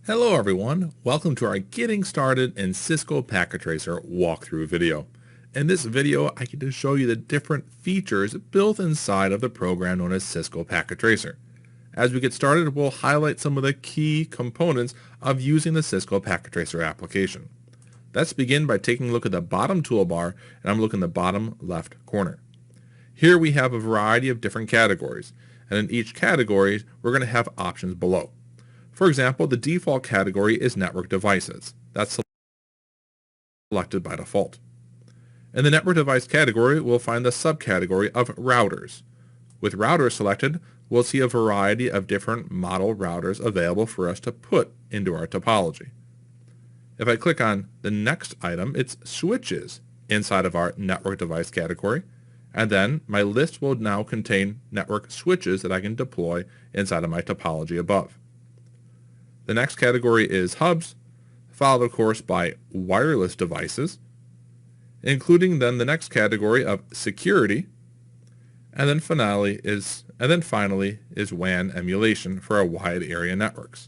Hello everyone, welcome to our Getting Started in Cisco Packet Tracer walkthrough video. In this video, I get to show you the different features built inside of the program known as Cisco Packet Tracer. As we get started, we'll highlight some of the key components of using the Cisco Packet Tracer application. Let's begin by taking a look at the bottom toolbar, and I'm looking in the bottom left corner. Here we have a variety of different categories, and in each category, we're going to have options below. For example, the default category is network devices. That's selected by default. In the network device category, we'll find the subcategory of routers. With routers selected, we'll see a variety of different model routers available for us to put into our topology. If I click on the next item, it's switches inside of our network device category, and then my list will now contain network switches that I can deploy inside of my topology above. The next category is hubs, followed of course by wireless devices, including then the next category of security, and then finally is WAN emulation for our wide area networks.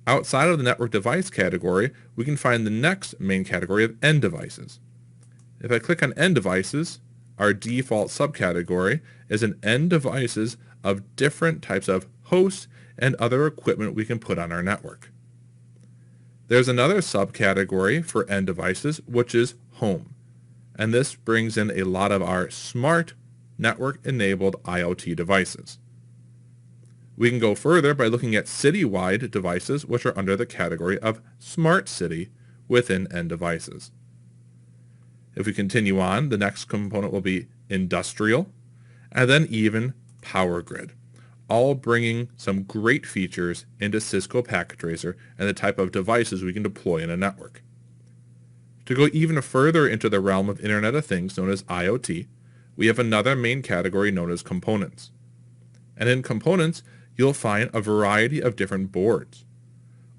Outside of the network device category, we can find the next main category of end devices. If I click on end devices, our default subcategory is an end devices of different types of hosts and other equipment we can put on our network. There's another subcategory for end devices, which is home, and this brings in a lot of our smart network-enabled IoT devices. We can go further by looking at city-wide devices, which are under the category of smart city within end devices. If we continue on, the next component will be industrial, and then even power grid, all bringing some great features into Cisco Packet Tracer and the type of devices we can deploy in a network. To go even further into the realm of Internet of Things known as IoT, we have another main category known as components. And in components, you'll find a variety of different boards.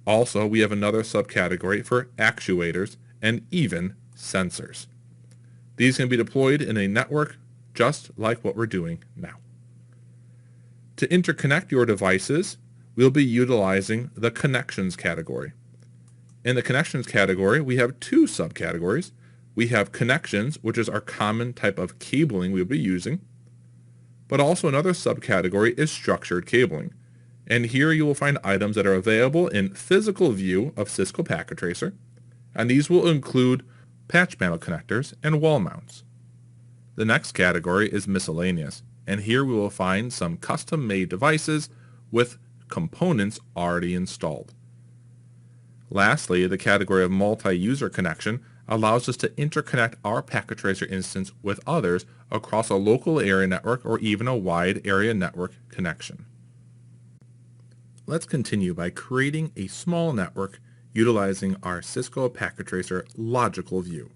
Also, we have another subcategory for actuators and even sensors. These can be deployed in a network just like what we're doing now. To interconnect your devices, we'll be utilizing the connections category. In the connections category, we have two subcategories. We have connections, which is our common type of cabling we'll be using, but also another subcategory is structured cabling. And here you will find items that are available in physical view of Cisco Packet Tracer, and these will include patch panel connectors and wall mounts. The next category is miscellaneous, and here we will find some custom-made devices with components already installed. Lastly, the category of multi-user connection allows us to interconnect our Packet Tracer instance with others across a local area network or even a wide area network connection. Let's continue by creating a small network utilizing our Cisco Packet Tracer logical view.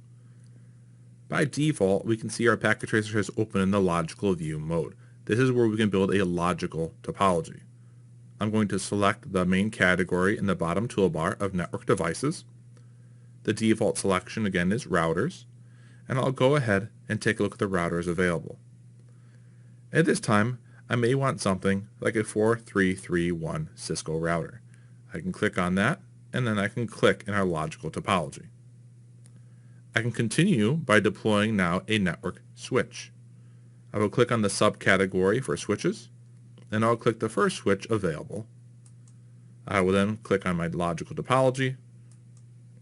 By default, we can see our Packet Tracer is open in the logical view mode. This is where we can build a logical topology. I'm going to select the main category in the bottom toolbar of network devices. The default selection again is routers, and I'll go ahead and take a look at the routers available. At this time, I may want something like a 4331 Cisco router. I can click on that, and then I can click in our logical topology. I can continue by deploying now a network switch. I will click on the subcategory for switches, and I'll click the first switch available. I will then click on my logical topology,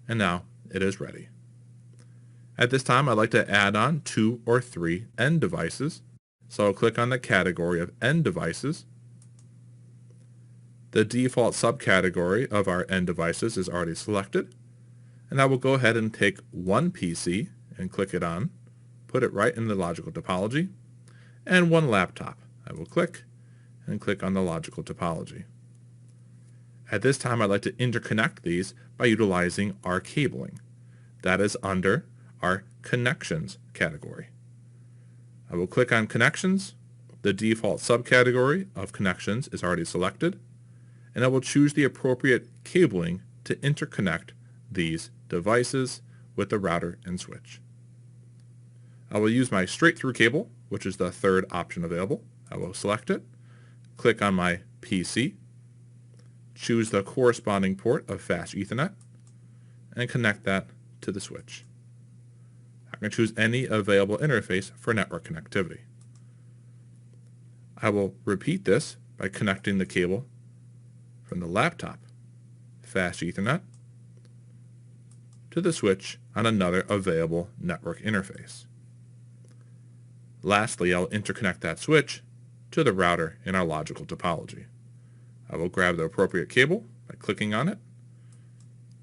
and now it is ready. At this time, I'd like to add on 2 or 3 end devices, so I'll click on the category of end devices. The default subcategory of our end devices is already selected, and I will go ahead and take one PC and click it on, put it right in the logical topology, and one laptop. I will click and click on the logical topology. At this time, I'd like to interconnect these by utilizing our cabling. That is under our connections category. I will click on connections. The default subcategory of connections is already selected, and I will choose the appropriate cabling to interconnect these devices with the router and switch. I will use my straight through cable, which is the third option available. I will select it, click on my PC, choose the corresponding port of fast Ethernet, and connect that to the switch. I can choose any available interface for network connectivity. I will repeat this by connecting the cable from the laptop, fast Ethernet, to the switch on another available network interface. Lastly, I'll interconnect that switch to the router in our logical topology. I will grab the appropriate cable by clicking on it,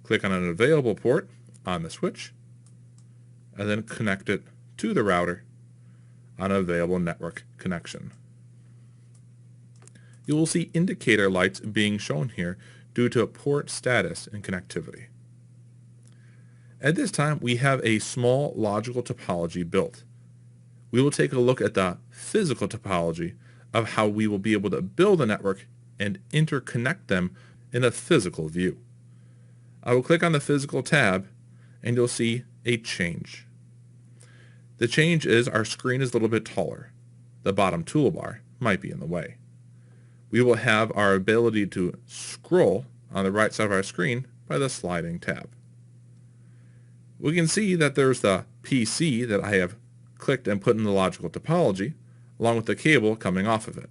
click on an available port on the switch, and then connect it to the router on an available network connection. You will see indicator lights being shown here due to port status and connectivity. At this time, we have a small logical topology built. We will take a look at the physical topology of how we will be able to build a network and interconnect them in a physical view. I will click on the physical tab and you'll see a change. The change is our screen is a little bit taller. The bottom toolbar might be in the way. We will have our ability to scroll on the right side of our screen by the sliding tab. We can see that there's the PC that I have clicked and put in the logical topology, along with the cable coming off of it.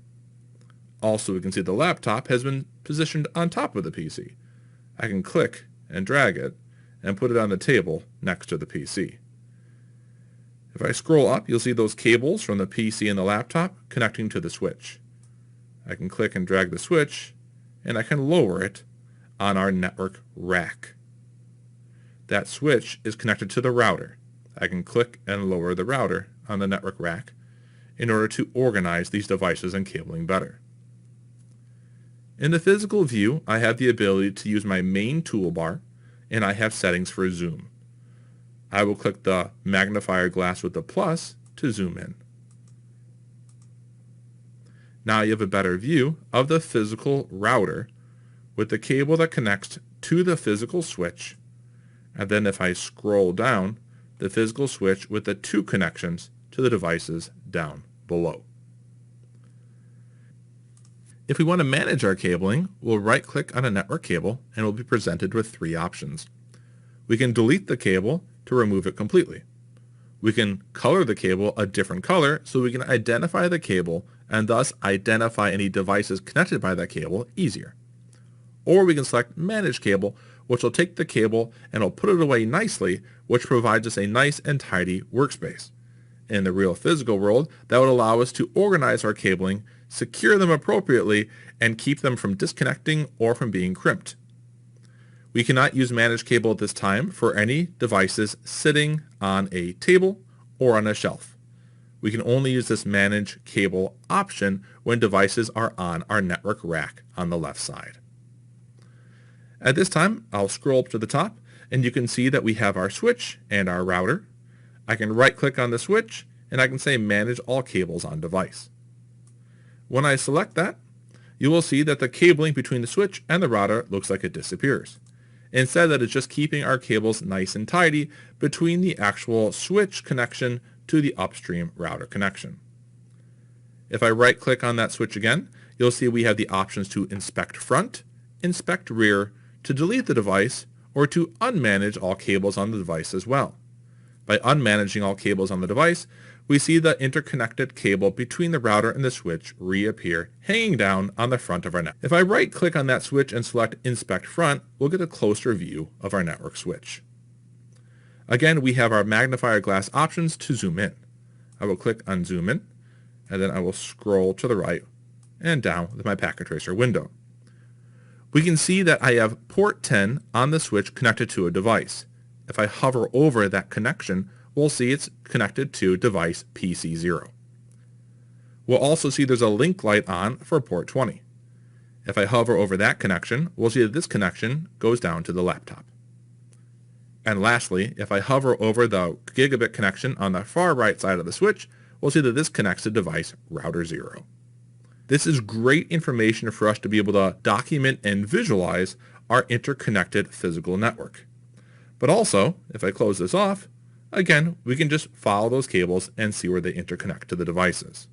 Also, we can see the laptop has been positioned on top of the PC. I can click and drag it and put it on the table next to the PC. If I scroll up, you'll see those cables from the PC and the laptop connecting to the switch. I can click and drag the switch, and I can lower it on our network rack. That switch is connected to the router. I can click and lower the router on the network rack in order to organize these devices and cabling better. In the physical view, I have the ability to use my main toolbar, and I have settings for zoom. I will click the magnifier glass with the plus to zoom in. Now you have a better view of the physical router with the cable that connects to the physical switch, and then if I scroll down, the physical switch with the two connections to the devices down below. If we want to manage our cabling, we'll right-click on a network cable and we'll be presented with three options. We can delete the cable to remove it completely. We can color the cable a different color so we can identify the cable and thus identify any devices connected by that cable easier. Or we can select Manage Cable, which will take the cable and will put it away nicely, which provides us a nice and tidy workspace. In the real physical world, that would allow us to organize our cabling, secure them appropriately, and keep them from disconnecting or from being crimped. We cannot use Manage Cable at this time for any devices sitting on a table or on a shelf. We can only use this Manage Cable option when devices are on our network rack on the left side. At this time, I'll scroll up to the top, and you can see that we have our switch and our router. I can right-click on the switch, and I can say Manage All Cables on Device. When I select that, you will see that the cabling between the switch and the router looks like it disappears. Instead, that it's just keeping our cables nice and tidy between the actual switch connection to the upstream router connection. If I right-click on that switch again, you'll see we have the options to inspect front, inspect rear, to delete the device, or to unmanage all cables on the device as well. By unmanaging all cables on the device, we see the interconnected cable between the router and the switch reappear hanging down on the front of our network. If I right-click on that switch and select Inspect Front, we'll get a closer view of our network switch. Again, we have our magnifier glass options to zoom in. I will click on Zoom In, and then I will scroll to the right and down with my packet tracer window. We can see that I have port 10 on the switch connected to a device. If I hover over that connection, we'll see it's connected to device PC0. We'll also see there's a link light on for port 20. If I hover over that connection, we'll see that this connection goes down to the laptop. And lastly, if I hover over the gigabit connection on the far right side of the switch, we'll see that this connects to device router 0. This is great information for us to be able to document and visualize our interconnected physical network. But also, if I close this off, again, we can just follow those cables and see where they interconnect to the devices.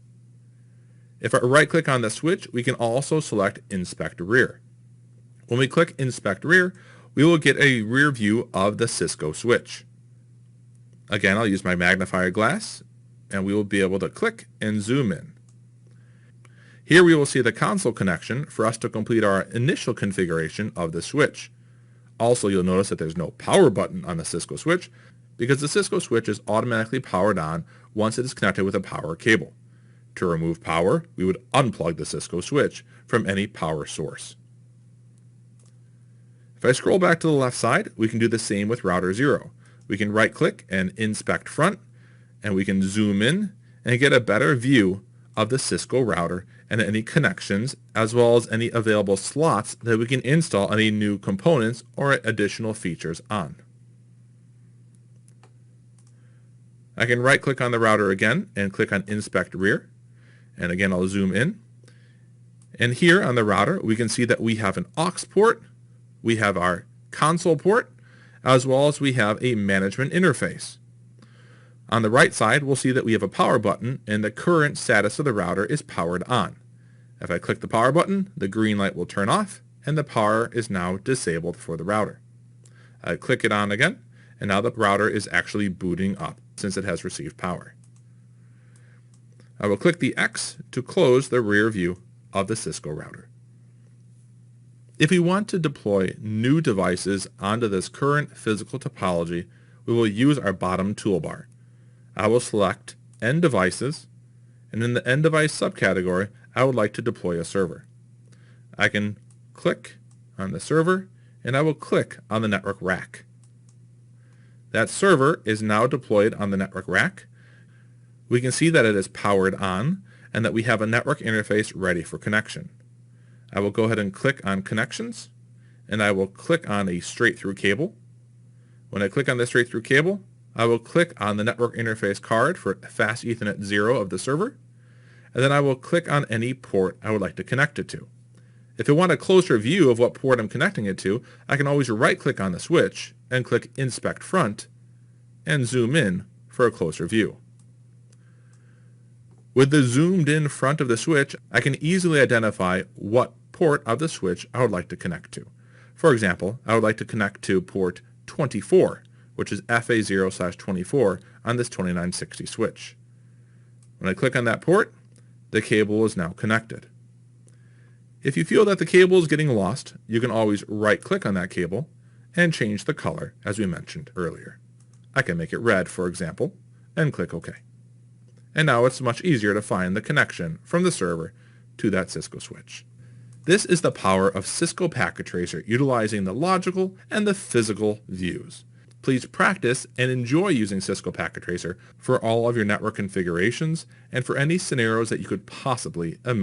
If I right-click on the switch, we can also select Inspect Rear. When we click Inspect Rear, we will get a rear view of the Cisco switch. Again, I'll use my magnifier glass, and we will be able to click and zoom in. Here we will see the console connection for us to complete our initial configuration of the switch. Also, you'll notice that there's no power button on the Cisco switch because the Cisco switch is automatically powered on once it is connected with a power cable. To remove power, we would unplug the Cisco switch from any power source. If I scroll back to the left side, we can do the same with router 0. We can right-click and inspect front, and we can zoom in and get a better view of the Cisco router and any connections, as well as any available slots that we can install any new components or additional features on. I can right-click on the router again and click on Inspect Rear, and again I'll zoom in. And here on the router we can see that we have an aux port, we have our console port, as well as we have a management interface. On the right side, we'll see that we have a power button and the current status of the router is powered on. If I click the power button, the green light will turn off and the power is now disabled for the router. I click it on again, and now the router is actually booting up since it has received power. I will click the X to close the rear view of the Cisco router. If we want to deploy new devices onto this current physical topology, we will use our bottom toolbar. I will select End Devices, and in the End Device subcategory, I would like to deploy a server. I can click on the server, and I will click on the network rack. That server is now deployed on the network rack. We can see that it is powered on, and that we have a network interface ready for connection. I will go ahead and click on Connections, and I will click on a straight-through cable. When I click on the straight-through cable, I will click on the network interface card for Fast Ethernet 0 of the server, and then I will click on any port I would like to connect it to. If I want a closer view of what port I'm connecting it to, I can always right-click on the switch and click Inspect Front and zoom in for a closer view. With the zoomed in front of the switch, I can easily identify what port of the switch I would like to connect to. For example, I would like to connect to port 24, which is FA0/24 on this 2960 switch. When I click on that port, the cable is now connected. If you feel that the cable is getting lost, you can always right-click on that cable and change the color as we mentioned earlier. I can make it red, for example, and click OK. And now it's much easier to find the connection from the server to that Cisco switch. This is the power of Cisco Packet Tracer utilizing the logical and the physical views. Please practice and enjoy using Cisco Packet Tracer for all of your network configurations and for any scenarios that you could possibly imagine.